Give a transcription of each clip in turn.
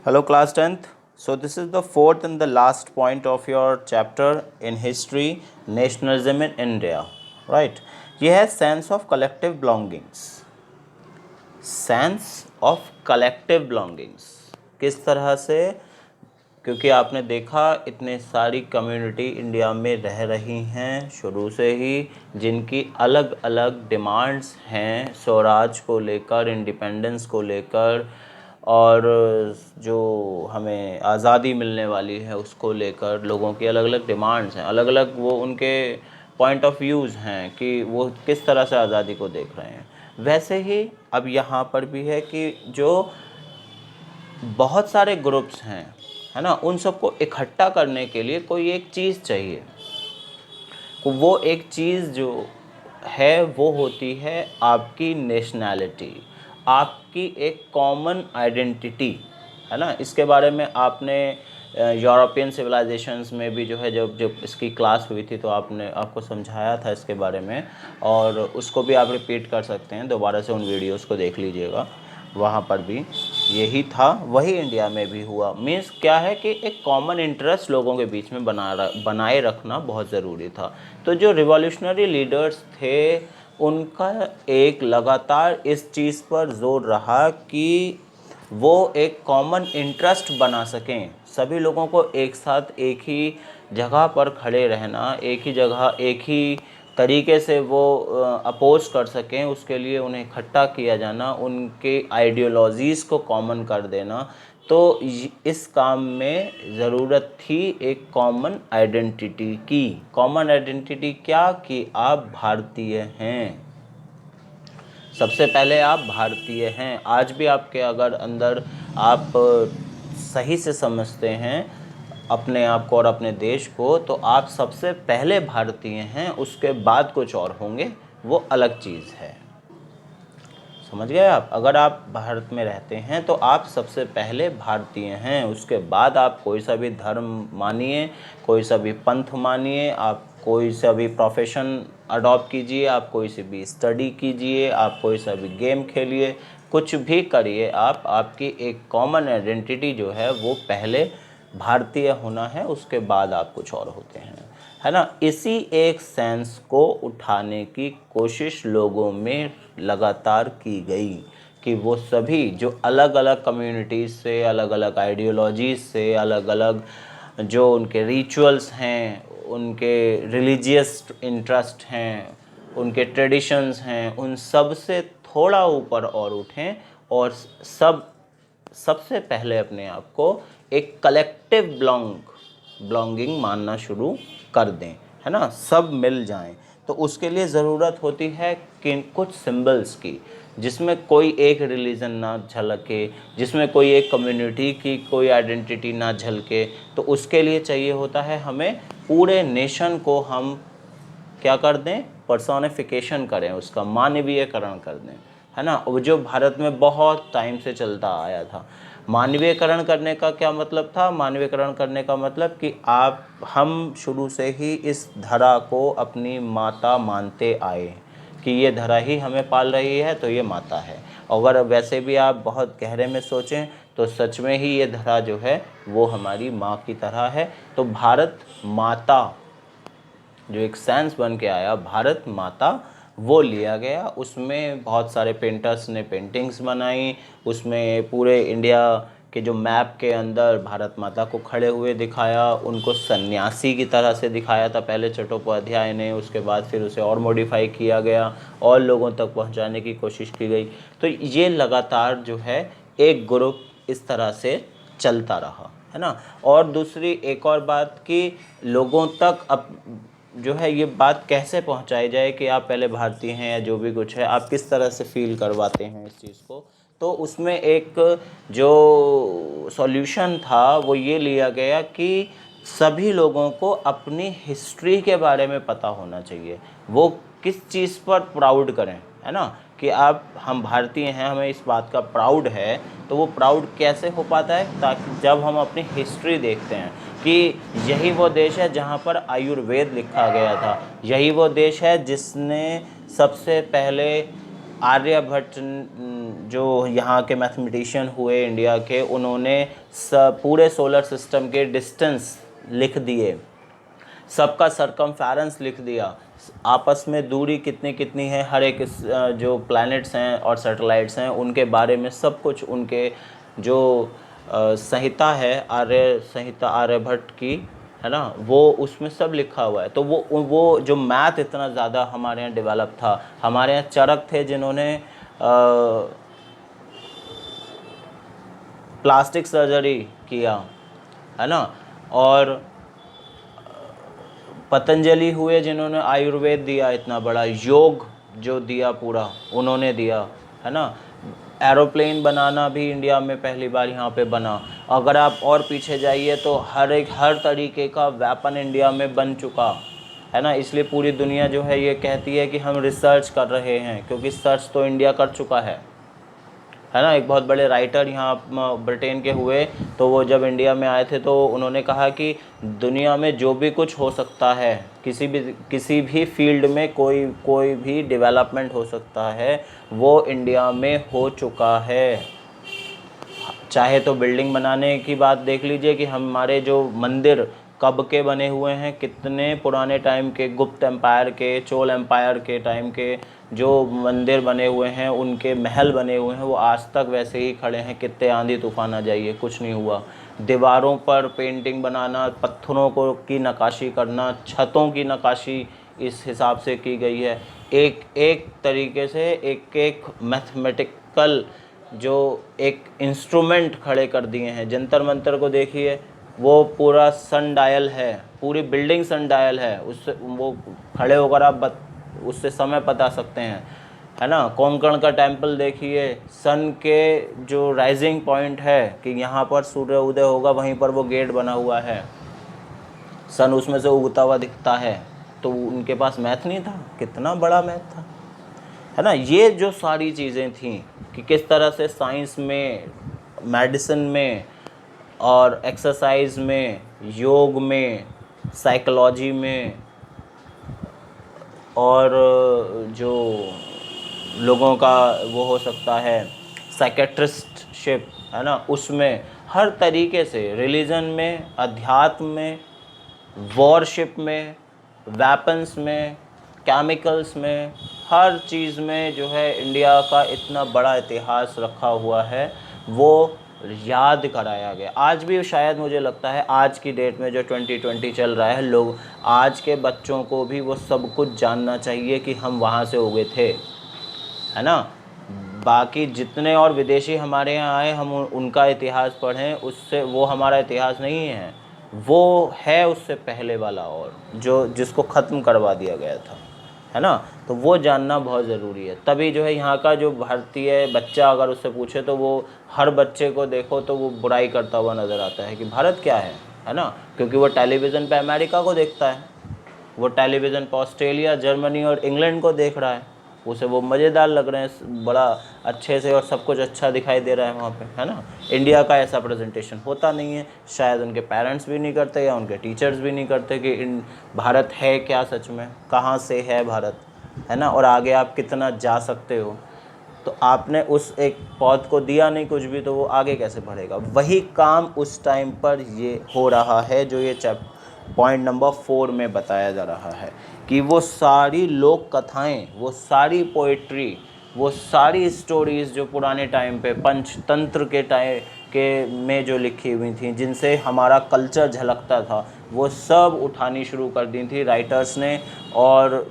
Hello, class 10th. So, this is the fourth and the last point of your chapter in history, nationalism in India. Right? ये है sense of collective belongings. Sense of collective belongings. किस तरह से, क्योंकि आपने देखा इतने सारी कम्युनिटी इंडिया में रह रही हैं शुरू से ही, जिनकी अलग अलग डिमांड्स हैं स्वराज को लेकर, इंडिपेंडेंस को लेकर, और जो हमें आज़ादी मिलने वाली है उसको लेकर लोगों की अलग अलग डिमांड्स हैं, अलग अलग वो उनके पॉइंट ऑफ व्यूज़ हैं कि वो किस तरह से आज़ादी को देख रहे हैं। वैसे ही अब यहाँ पर भी है कि जो बहुत सारे ग्रुप्स हैं, है ना, उन सबको इकट्ठा करने के लिए कोई एक चीज़ चाहिए। वो एक चीज़ जो है वो होती है आपकी नेशनैलिटी, आपकी एक कॉमन आइडेंटिटी, है ना। इसके बारे में आपने यूरोपियन सिविलाइजेशंस में भी जो है, जब जब इसकी क्लास हुई थी तो आपको समझाया था इसके बारे में, और उसको भी आप रिपीट कर सकते हैं, दोबारा से उन वीडियोस को देख लीजिएगा, वहाँ पर भी यही था, वही इंडिया में भी हुआ। मीन्स क्या है कि एक कॉमन इंटरेस्ट लोगों के बीच में बनाए रखना बहुत ज़रूरी था। तो जो रिवॉल्यूशनरी लीडर्स थे उनका एक लगातार इस चीज़ पर जोर रहा कि वो एक कॉमन इंटरेस्ट बना सकें, सभी लोगों को एक साथ एक ही जगह पर खड़े रहना, एक ही जगह एक ही तरीके से वो अपोज कर सकें, उसके लिए उन्हें इकट्ठा किया जाना, उनके आइडियोलॉजीज़ को कॉमन कर देना। तो इस काम में ज़रूरत थी एक कॉमन आइडेंटिटी की। कॉमन आइडेंटिटी क्या कि आप भारतीय हैं, सबसे पहले आप भारतीय हैं। आज भी आपके अगर अंदर आप सही से समझते हैं अपने आप को और अपने देश को, तो आप सबसे पहले भारतीय हैं, उसके बाद कुछ और होंगे, वो अलग चीज़ है। समझ गए आप? अगर आप भारत में रहते हैं तो आप सबसे पहले भारतीय हैं, उसके बाद आप कोई सा भी धर्म मानिए, कोई सा भी पंथ मानिए, आप कोई सा भी प्रोफेशन अडॉप्ट कीजिए, आप कोई सी भी स्टडी कीजिए, आप कोई सा भी गेम खेलिए, कुछ भी करिए, आपकी एक कॉमन आइडेंटिटी जो है वो पहले भारतीय होना है, उसके बाद आप कुछ और होते हैं, है ना। इसी एक सेंस को उठाने की कोशिश लोगों में लगातार की गई कि वो सभी जो अलग अलग कम्युनिटीज़ से, अलग अलग आइडियोलॉजीज़ से, अलग अलग जो उनके रिचुअल्स हैं, उनके रिलीजियस इंटरेस्ट हैं, उनके ट्रेडिशंस हैं, उन सब से थोड़ा ऊपर और उठें और सबसे पहले अपने आप को एक कलेक्टिव बिलोंगिंग मानना शुरू कर दें, है ना, सब मिल जाएं। तो उसके लिए ज़रूरत होती है कि कुछ सिंबल्स की, जिसमें कोई एक रिलीजन ना झलके, जिसमें कोई एक कम्युनिटी की कोई आइडेंटिटी ना झलके। तो उसके लिए चाहिए होता है हमें पूरे नेशन को हम क्या कर दें, पर्सोनिफिकेशन करें, उसका मानवीयकरण कर दें, है ना। वो जो भारत में बहुत टाइम से चलता आया था। मानवीयकरण करने का क्या मतलब था? मानवीयकरण करने का मतलब कि हम शुरू से ही इस धरा को अपनी माता मानते आए कि ये धरा ही हमें पाल रही है, तो ये माता है। अगर वैसे भी आप बहुत गहरे में सोचें तो सच में ही ये धरा जो है वो हमारी माँ की तरह है। तो भारत माता जो एक सेंस बन के आया, भारत माता, वो लिया गया। उसमें बहुत सारे पेंटर्स ने पेंटिंग्स बनाई, उसमें पूरे इंडिया के जो मैप के अंदर भारत माता को खड़े हुए दिखाया, उनको सन्यासी की तरह से दिखाया था पहले चट्टोपाध्याय ने, उसके बाद फिर उसे और मॉडिफाई किया गया और लोगों तक पहुंचाने की कोशिश की गई। तो ये लगातार जो है एक ग्रुप इस तरह से चलता रहा, है ना। और दूसरी एक और बात कि लोगों तक अब जो है ये बात कैसे पहुंचाई जाए कि आप पहले भारतीय हैं या जो भी कुछ है, आप किस तरह से फील करवाते हैं इस चीज़ को। तो उसमें एक जो सॉल्यूशन था वो ये लिया गया कि सभी लोगों को अपनी हिस्ट्री के बारे में पता होना चाहिए, वो किस चीज़ पर प्राउड करें, है ना, कि हम भारतीय हैं, हमें इस बात का प्राउड है। तो वो प्राउड कैसे हो पाता है? ताकि जब हम अपनी हिस्ट्री देखते हैं कि यही वो देश है जहाँ पर आयुर्वेद लिखा गया था, यही वो देश है जिसने सबसे पहले आर्यभट्ट जो यहाँ के मैथमेटिशियन हुए इंडिया के, उन्होंने पूरे सोलर सिस्टम के डिस्टेंस लिख दिए, सबका सरकमफेरेंस लिख दिया, आपस में दूरी कितनी कितनी है, हर एक जो प्लैनेट्स हैं और सैटेलाइट्स हैं उनके बारे में सब कुछ, उनके जो संहिता है, आर्य संहिता आर्यभट्ट की, है ना, वो उसमें सब लिखा हुआ है। तो वो जो मैथ इतना ज़्यादा हमारे यहाँ डेवलप था, हमारे यहाँ चरक थे जिन्होंने प्लास्टिक सर्जरी किया, है ना, और पतंजलि हुए जिन्होंने आयुर्वेद दिया, इतना बड़ा योग जो दिया पूरा उन्होंने दिया, है ना। एरोप्लेन बनाना भी इंडिया में पहली बार यहाँ पे बना। अगर आप और पीछे जाइए तो हर तरीके का वेपन इंडिया में बन चुका, है ना। इसलिए पूरी दुनिया जो है ये कहती है कि हम रिसर्च कर रहे हैं, क्योंकि सर्च तो इंडिया कर चुका है ना। एक बहुत बड़े राइटर यहाँ ब्रिटेन के हुए, तो वो जब इंडिया में आए थे तो उन्होंने कहा कि दुनिया में जो भी कुछ हो सकता है, किसी भी फील्ड में कोई भी डेवलपमेंट हो सकता है, वो इंडिया में हो चुका है। चाहे तो बिल्डिंग बनाने की बात देख लीजिए कि हमारे जो मंदिर कब के बने हुए हैं, कितने पुराने टाइम के, गुप्त एम्पायर के, चोल एम्पायर के टाइम के जो मंदिर बने हुए हैं, उनके महल बने हुए हैं, वो आज तक वैसे ही खड़े हैं। कितने आंधी तूफान आ जाइए, कुछ नहीं हुआ। दीवारों पर पेंटिंग बनाना, पत्थरों को की नक्काशी करना, छतों की नक्काशी इस हिसाब से की गई है। एक एक तरीके से एक मैथमेटिकल जो एक इंस्ट्रूमेंट खड़े कर दिए हैं। जंतर मंतर को देखिए, वो पूरा सन डायल है, पूरी बिल्डिंग सन डायल है, उससे वो खड़े होकर आप उससे समय बता सकते हैं, है ना। कोंकण का टेंपल देखिए, सन के जो राइजिंग पॉइंट है कि यहाँ पर सूर्य उदय होगा, वहीं पर वो गेट बना हुआ है, सन उसमें से उगता हुआ दिखता है। तो उनके पास मैथ नहीं था, कितना बड़ा मैथ था, है ना। ये जो सारी चीज़ें थी कि किस तरह से साइंस में, मेडिसिन में और एक्सरसाइज में, योग में, साइकोलॉजी में, और जो लोगों का वो हो सकता है साइकेट्रिस्टशिप, है ना, उसमें हर तरीके से, रिलीजन में, अध्यात्म में, वॉरशिप में, वेपन्स में, केमिकल्स में, हर चीज़ में जो है इंडिया का इतना बड़ा इतिहास रखा हुआ है, वो याद कराया गया। आज भी शायद मुझे लगता है आज की डेट में जो 2020 चल रहा है, लोग आज के बच्चों को भी वो सब कुछ जानना चाहिए कि हम वहाँ से उगे थे, है ना। बाकी जितने और विदेशी हमारे यहाँ आए, हम उनका इतिहास पढ़ें, उससे वो हमारा इतिहास नहीं है, वो है उससे पहले वाला, और जिसको ख़त्म करवा दिया गया था, है ना। तो वो जानना बहुत ज़रूरी है। तभी जो है यहाँ का जो भारतीय बच्चा, अगर उससे पूछे तो वो, हर बच्चे को देखो तो वो बुराई करता हुआ नज़र आता है कि भारत क्या है ना। क्योंकि वो टेलीविज़न पे अमेरिका को देखता है, वो टेलीविज़न पर ऑस्ट्रेलिया, जर्मनी और इंग्लैंड को देख रहा है, उसे वो मज़ेदार लग रहे हैं, बड़ा अच्छे से और सब कुछ अच्छा दिखाई दे रहा है वहाँ पे, है ना। इंडिया का ऐसा प्रेजेंटेशन होता नहीं है, शायद उनके पेरेंट्स भी नहीं करते या उनके टीचर्स भी नहीं करते कि भारत है क्या सच में, कहाँ से है भारत, है ना, और आगे आप कितना जा सकते हो। तो आपने उस एक पौध को दिया नहीं कुछ भी, तो वो आगे कैसे बढ़ेगा। वही काम उस टाइम पर ये हो रहा है जो ये पॉइंट नंबर 4 में बताया जा रहा है कि वो सारी लोक कथाएँ, वो सारी पोइट्री, वो सारी स्टोरीज़ जो पुराने टाइम पे पंचतंत्र के टाइम के में जो लिखी हुई थी, जिनसे हमारा कल्चर झलकता था, वो सब उठानी शुरू कर दी थी राइटर्स ने, और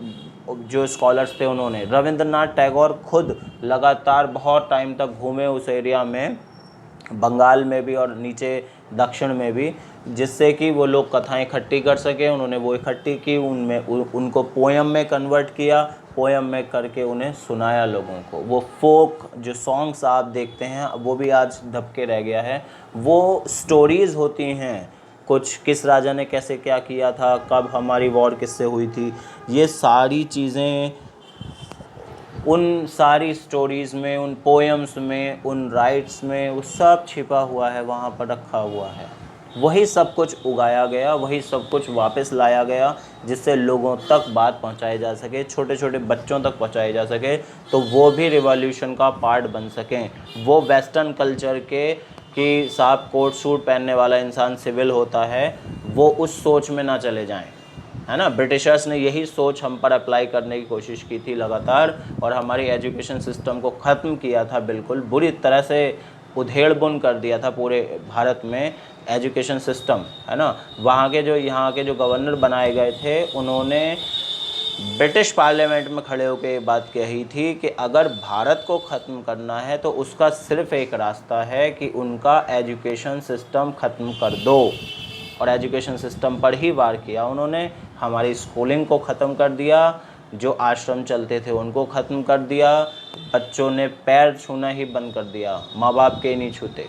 जो स्कॉलर्स थे उन्होंने। रविंद्रनाथ टैगोर खुद लगातार बहुत टाइम तक घूमे उस एरिया में, बंगाल में भी और नीचे दक्षिण में भी, जिससे कि वो लोग कथाएं इकट्ठी कर सके। उन्होंने वो इकट्ठी की, उनमें उनको पोएम में कन्वर्ट किया, पोएम में करके उन्हें सुनाया लोगों को। वो फोक जो सॉन्ग्स आप देखते हैं वो भी आज दबके रह गया है, वो स्टोरीज़ होती हैं, कुछ किस राजा ने कैसे क्या किया था, कब हमारी वॉर किससे हुई थी, ये सारी चीज़ें उन सारी स्टोरीज़ में, उन पोएम्स में, उन राइट्स में, वो सब छिपा हुआ है, वहाँ पर रखा हुआ है वही सब कुछ उगाया गया, वही सब कुछ वापस लाया गया, जिससे लोगों तक बात पहुंचाई जा सके, छोटे छोटे बच्चों तक पहुंचाई जा सके, तो वो भी रिवॉल्यूशन का पार्ट बन सकें। वो वेस्टर्न कल्चर के कि साहब कोट सूट पहनने वाला इंसान सिविल होता है, वो उस सोच में ना चले जाएं, है ना। ब्रिटिशर्स ने यही सोच हम पर अप्लाई करने की कोशिश की थी लगातार, और हमारी एजुकेशन सिस्टम को ख़त्म किया था, बिल्कुल बुरी तरह से उधेड़-बुन कर दिया था पूरे भारत में एजुकेशन सिस्टम, है ना। वहाँ के जो यहाँ के जो गवर्नर बनाए गए थे, उन्होंने ब्रिटिश पार्लियामेंट में खड़े होकर ये बात कही थी कि अगर भारत को ख़त्म करना है तो उसका सिर्फ एक रास्ता है कि उनका एजुकेशन सिस्टम ख़त्म कर दो, और एजुकेशन सिस्टम पर ही वार किया उन्होंने। हमारी स्कूलिंग को ख़त्म कर दिया, जो आश्रम चलते थे उनको ख़त्म कर दिया, बच्चों ने पैर छूना ही बंद कर दिया, माँ बाप के नहीं छूते।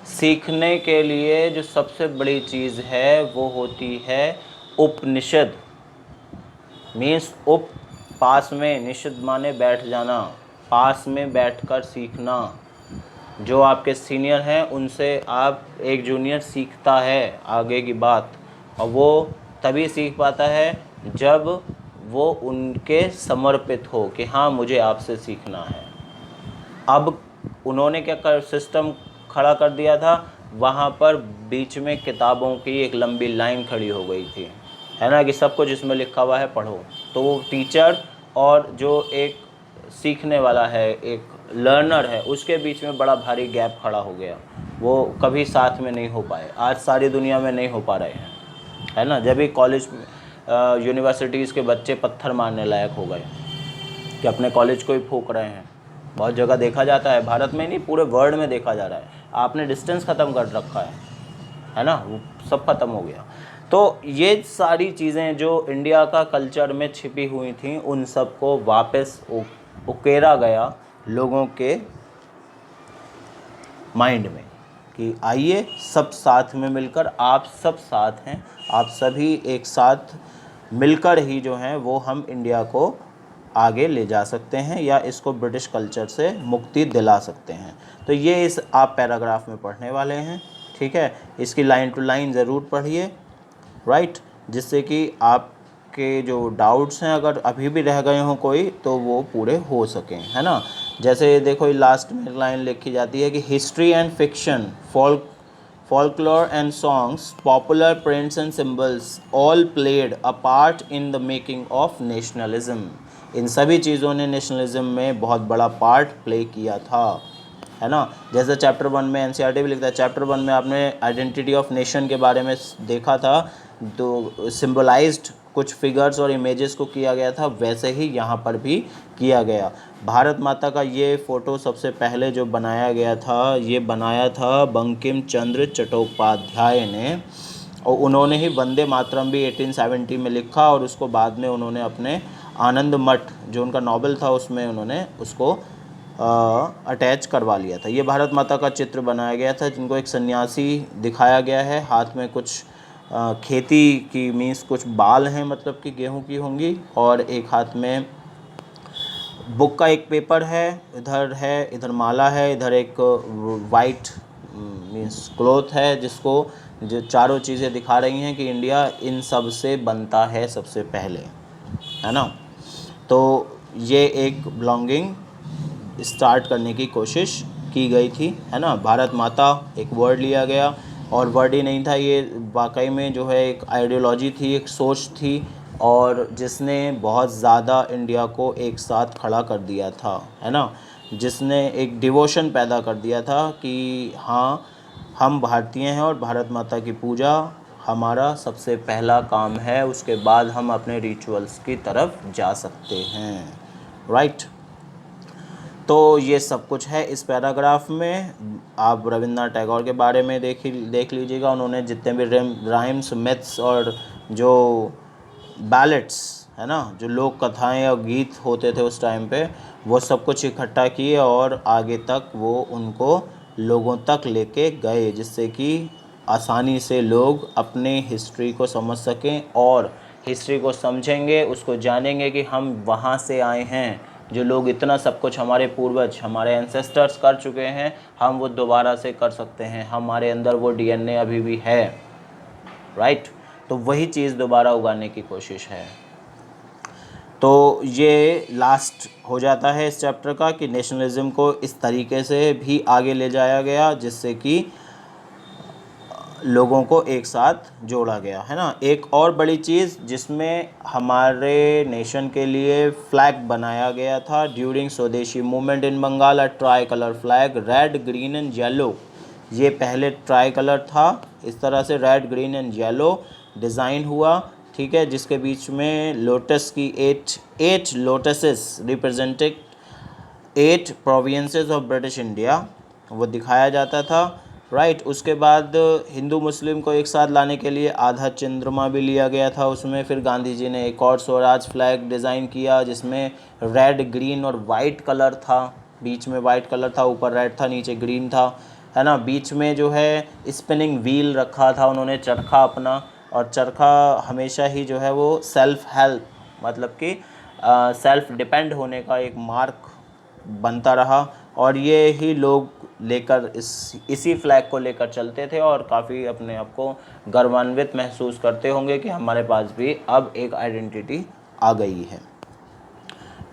सीखने के लिए जो सबसे बड़ी चीज़ है वो होती है उपनिषद, मीन्स उप पास में, निषद माने बैठ जाना, पास में बैठकर सीखना। जो आपके सीनियर हैं उनसे आप एक जूनियर सीखता है आगे की बात, और वो तभी सीख पाता है जब वो उनके समर्पित हो कि हाँ मुझे आपसे सीखना है। अब उन्होंने क्या कर सिस्टम खड़ा कर दिया था, वहाँ पर बीच में किताबों की एक लंबी लाइन खड़ी हो गई थी, है ना, कि सब कुछ इसमें लिखा हुआ है पढ़ो। तो वो टीचर और जो एक सीखने वाला है, एक लर्नर है, उसके बीच में बड़ा भारी गैप खड़ा हो गया, वो कभी साथ में नहीं हो पाए। आज सारी दुनिया में नहीं हो पा रहे हैं, है ना। जब भी कॉलेज यूनिवर्सिटीज़ के बच्चे पत्थर मारने लायक हो गए कि अपने कॉलेज को ही फूंक रहे हैं। बहुत जगह देखा जाता है, भारत में नहीं पूरे वर्ल्ड में देखा जा रहा है। आपने डिस्टेंस ख़त्म कर रखा है ना, वो सब ख़त्म हो गया। तो ये सारी चीज़ें जो इंडिया का कल्चर में छिपी हुई थी, उन सब को वापस उकेरा गया लोगों के माइंड में कि आइए सब साथ में मिलकर, आप सब साथ हैं, आप सभी एक साथ मिलकर ही जो हैं वो हम इंडिया को आगे ले जा सकते हैं, या इसको ब्रिटिश कल्चर से मुक्ति दिला सकते हैं। तो ये इस आप पैराग्राफ में पढ़ने वाले हैं, ठीक है। इसकी लाइन टू लाइन ज़रूर पढ़िए, राइट, जिससे कि आपके जो डाउट्स हैं अगर अभी भी रह गए हों कोई, तो वो पूरे हो सकें, है ना। जैसे देखो ये लास्ट में लाइन लिखी जाती है कि history and fiction, folklore and songs, popular prints and symbols all played a part in the making of nationalism। इन सभी चीज़ों ने नेशनलिज्म में बहुत बड़ा पार्ट प्ले किया था, है ना। जैसे चैप्टर 1 में एनसीईआरटी भी लिखता है, चैप्टर 1 में आपने आइडेंटिटी ऑफ नेशन के बारे में देखा था, तो सिंबलाइज्ड कुछ फिगर्स और इमेजेस को किया गया था, वैसे ही यहाँ पर भी किया गया। भारत माता का ये फ़ोटो सबसे पहले जो बनाया गया था, ये बनाया था बंकिम चंद्र चट्टोपाध्याय ने, और उन्होंने ही वंदे मातरम भी 1870 में लिखा, और उसको बाद में उन्होंने अपने आनंद मठ जो उनका नॉवल था उसमें उन्होंने उसको अटैच करवा लिया था। ये भारत माता का चित्र बनाया गया था, जिनको एक सन्यासी दिखाया गया है, हाथ में कुछ खेती की मीन्स कुछ बाल हैं, मतलब कि गेहूं की होंगी, और एक हाथ में बुक का एक पेपर है, इधर माला है, इधर एक वाइट मीन्स क्लॉथ है, जिसको जो चारों चीज़ें दिखा रही हैं कि इंडिया इन सब से बनता है सबसे पहले, है ना। तो ये एक बिलोंगिंग स्टार्ट करने की कोशिश की गई थी, है ना। भारत माता एक वर्ड लिया गया, और वर्ड ही नहीं था, ये वाकई में जो है एक आइडियोलॉजी थी, एक सोच थी, और जिसने बहुत ज़्यादा इंडिया को एक साथ खड़ा कर दिया था, है ना। जिसने एक डिवोशन पैदा कर दिया था कि हाँ हम भारतीय हैं और भारत माता की पूजा हमारा सबसे पहला काम है, उसके बाद हम अपने रिचुअल्स की तरफ जा सकते हैं, राइट। तो ये सब कुछ है इस पैराग्राफ में। आप रविंद्रनाथ टैगोर के बारे में देख लीजिएगा, उन्होंने जितने भी राइम्स, मिथ्स और जो बैलेट्स, है ना, जो लोक कथाएँ और गीत होते थे उस टाइम पे, वो सब कुछ इकट्ठा किए और आगे तक वो उनको लोगों तक लेके गए, जिससे कि आसानी से लोग अपने हिस्ट्री को समझ सकें, और हिस्ट्री को समझेंगे, उसको जानेंगे कि हम वहाँ से आए हैं, जो लोग इतना सब कुछ हमारे पूर्वज, हमारे एंसेस्टर्स कर चुके हैं, हम वो दोबारा से कर सकते हैं। हमारे अंदर वो डीएनए अभी भी है, राइट। तो वही चीज़ दोबारा उगाने की कोशिश है। तो ये लास्ट हो जाता है इस चैप्टर का कि नेशनलिज्म को इस तरीके से भी आगे ले जाया गया जिससे कि लोगों को एक साथ जोड़ा गया, है ना। एक और बड़ी चीज़ जिसमें हमारे नेशन के लिए फ्लैग बनाया गया था during Swadeshi movement in Bengal, a tricolour flag, red green and yellow. ये पहले ट्राई कलर था, इस तरह से red green and yellow design हुआ, ठीक है, जिसके बीच में लोटस की eight lotuses represented 8 provinces of British India वो दिखाया जाता था, राइट। उसके बाद हिंदू मुस्लिम को एक साथ लाने के लिए आधा चंद्रमा भी लिया गया था उसमें। फिर गांधी जी ने एक और स्वराज फ्लैग डिज़ाइन किया जिसमें रेड ग्रीन और वाइट कलर था, बीच में वाइट कलर था, ऊपर रेड था, नीचे ग्रीन था, है ना। बीच में जो है स्पिनिंग व्हील रखा था उन्होंने, चरखा अपना, और चरखा हमेशा ही जो है वो सेल्फ हेल्प, मतलब कि सेल्फ डिपेंड होने का एक मार्क बनता रहा। और ये ही लोग लेकर इसी फ्लैग को लेकर चलते थे और काफ़ी अपने आप को गर्वान्वित महसूस करते होंगे कि हमारे पास भी अब एक आइडेंटिटी आ गई है,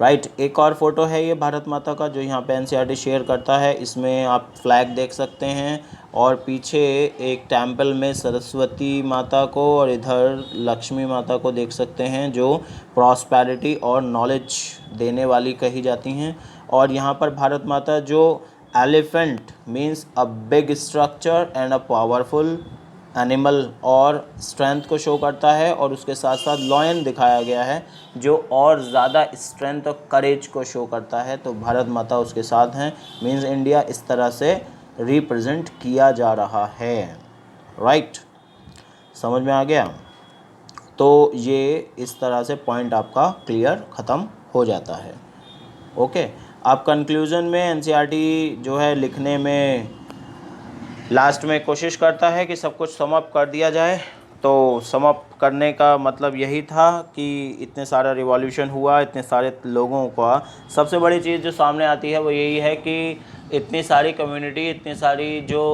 राइट। एक और फोटो है ये भारत माता का जो यहाँ पे एनसीईआरटी शेयर करता है, इसमें आप फ्लैग देख सकते हैं और पीछे एक टेम्पल में सरस्वती माता को और इधर लक्ष्मी माता को देख सकते हैं जो प्रॉस्पेरिटी और नॉलेज देने वाली कही जाती हैं। और यहाँ पर भारत माता जो elephant means a big structure and a powerful animal और स्ट्रेंथ को शो करता है, और उसके साथ साथ लॉयन दिखाया गया है जो और ज़्यादा स्ट्रेंथ और करेज को शो करता है। तो भारत माता उसके साथ हैं, मीन्स इंडिया इस तरह से रिप्रेजेंट किया जा रहा है, राइट। समझ में आ गया। तो ये इस तरह से पॉइंट आपका क्लियर ख़त्म हो जाता है, ओके। अब कंक्लूज़न में एनसीईआरटी जो है लिखने में लास्ट में कोशिश करता है कि सब कुछ सम अप कर दिया जाए। तो सम अप करने का मतलब यही था कि इतने सारा रिवॉल्यूशन हुआ, इतने सारे लोगों का सबसे बड़ी चीज़ जो सामने आती है वो यही है कि इतनी सारी कम्युनिटी, इतनी सारी जो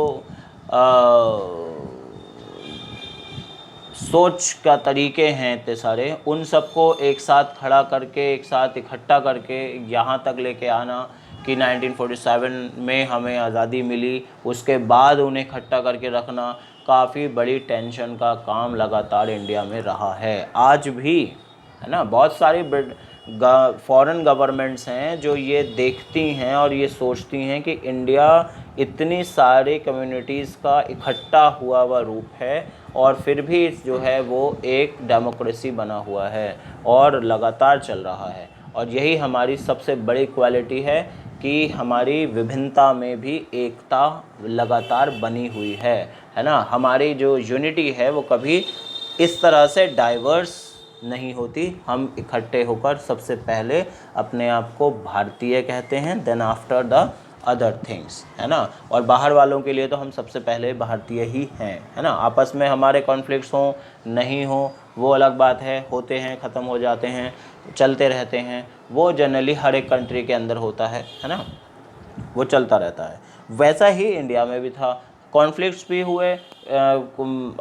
सोच का तरीके हैं इतने सारे, उन सबको एक साथ खड़ा करके, एक साथ इकट्ठा करके यहाँ तक लेके आना कि 1947 में हमें आज़ादी मिली, उसके बाद उन्हें इकट्ठा करके रखना काफ़ी बड़ी टेंशन का काम लगातार इंडिया में रहा है आज भी, है ना। बहुत सारी फॉरेन गवर्नमेंट्स हैं जो ये देखती हैं और ये सोचती हैं कि इंडिया इतनी सारी कम्युनिटीज़ का इकट्ठा हुआ हुआ रूप है और फिर भी जो है वो एक डेमोक्रेसी बना हुआ है और लगातार चल रहा है। और यही हमारी सबसे बड़ी क्वालिटी है कि हमारी विभिन्नता में भी एकता लगातार बनी हुई है ना। हमारी जो यूनिटी है वो कभी इस तरह से डाइवर्स नहीं होती। हम इकट्ठे होकर सबसे पहले अपने आप को भारतीय कहते हैं, then after the other things, है ना। और बाहर वालों के लिए तो हम सबसे पहले भारतीय ही हैं, है ना। आपस में हमारे कॉन्फ्लिक्ट्स हों नहीं हो वो अलग बात है, होते हैं, ख़त्म हो जाते हैं, चलते रहते हैं, वो जनरली हर एक कंट्री के अंदर होता है ना, वो चलता रहता है। वैसा ही इंडिया में भी था, कॉन्फ्लिक्ट्स भी हुए।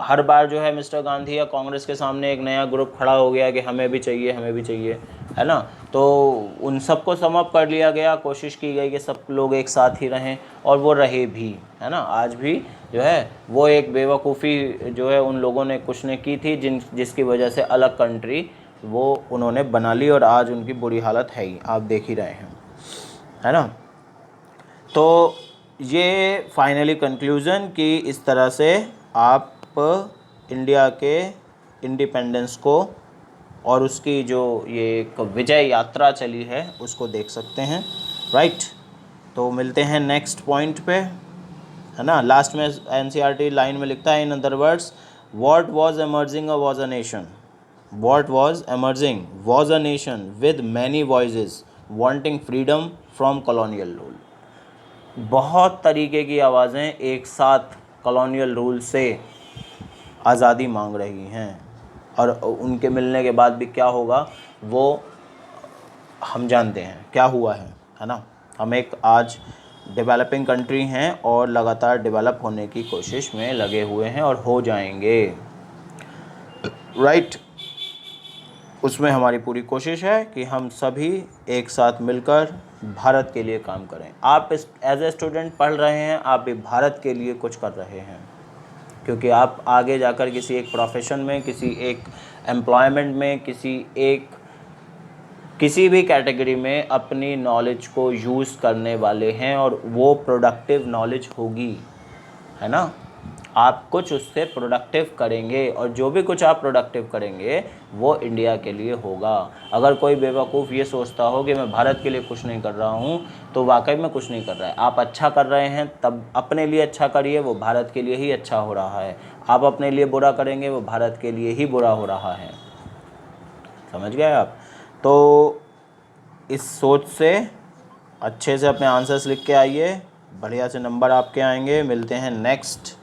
हर बार जो है मिस्टर गांधी या कांग्रेस के सामने एक नया ग्रुप खड़ा हो गया कि हमें भी चाहिए, हमें भी चाहिए, है ना। तो उन सबको सम अप कर लिया गया, कोशिश की गई कि सब लोग एक साथ ही रहें और वो रहे भी, है ना। आज भी जो है वो एक बेवकूफ़ी जो है उन लोगों ने कुछ ने की थी जिसकी वजह से अलग कंट्री वो उन्होंने बना ली और आज उनकी बुरी हालत है ही, आप देख ही रहे हैं, है ना। तो ये फाइनली कंक्लूज़न कि इस तरह से आप इंडिया के इंडिपेंडेंस को और उसकी जो ये एक विजय यात्रा चली है उसको देख सकते हैं, राइट। तो मिलते हैं नेक्स्ट पॉइंट पे, है ना। लास्ट में एनसीईआरटी लाइन में लिखता है, in other words, what was emerging was a nation, what was emerging was a nation with many voices wanting freedom from colonial rule. बहुत तरीके की आवाज़ें एक साथ कॉलोनियल रूल से आज़ादी मांग रही हैं और उनके मिलने के बाद भी क्या होगा, वो हम जानते हैं क्या हुआ है ना। हम एक आज डेवलपिंग कंट्री हैं और लगातार डेवलप होने की कोशिश में लगे हुए हैं और हो जाएंगे, राइट। उसमें हमारी पूरी कोशिश है कि हम सभी एक साथ मिलकर भारत के लिए काम करें। आप एज ए स्टूडेंट पढ़ रहे हैं, आप भी भारत के लिए कुछ कर रहे हैं, क्योंकि आप आगे जाकर किसी एक प्रोफेशन में, किसी एक एम्प्लॉयमेंट में, किसी भी कैटेगरी में अपनी नॉलेज को यूज़ करने वाले हैं और वो प्रोडक्टिव नॉलेज होगी, है ना। आप कुछ उससे प्रोडक्टिव करेंगे और जो भी कुछ आप प्रोडक्टिव करेंगे वो इंडिया के लिए होगा। अगर कोई बेवकूफ़ ये सोचता हो कि मैं भारत के लिए कुछ नहीं कर रहा हूँ, तो वाकई में कुछ नहीं कर रहा है। आप अच्छा कर रहे हैं तब अपने लिए अच्छा करिए, वो भारत के लिए ही अच्छा हो रहा है। आप अपने लिए बुरा करेंगे, वो भारत के लिए ही बुरा हो रहा है। समझ गए आप। तो इस सोच से अच्छे से अपने आंसर्स लिख के आइए, बढ़िया से नंबर आपके आएंगे। मिलते हैं नेक्स्ट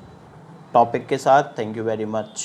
टॉपिक के साथ। Thank you very much.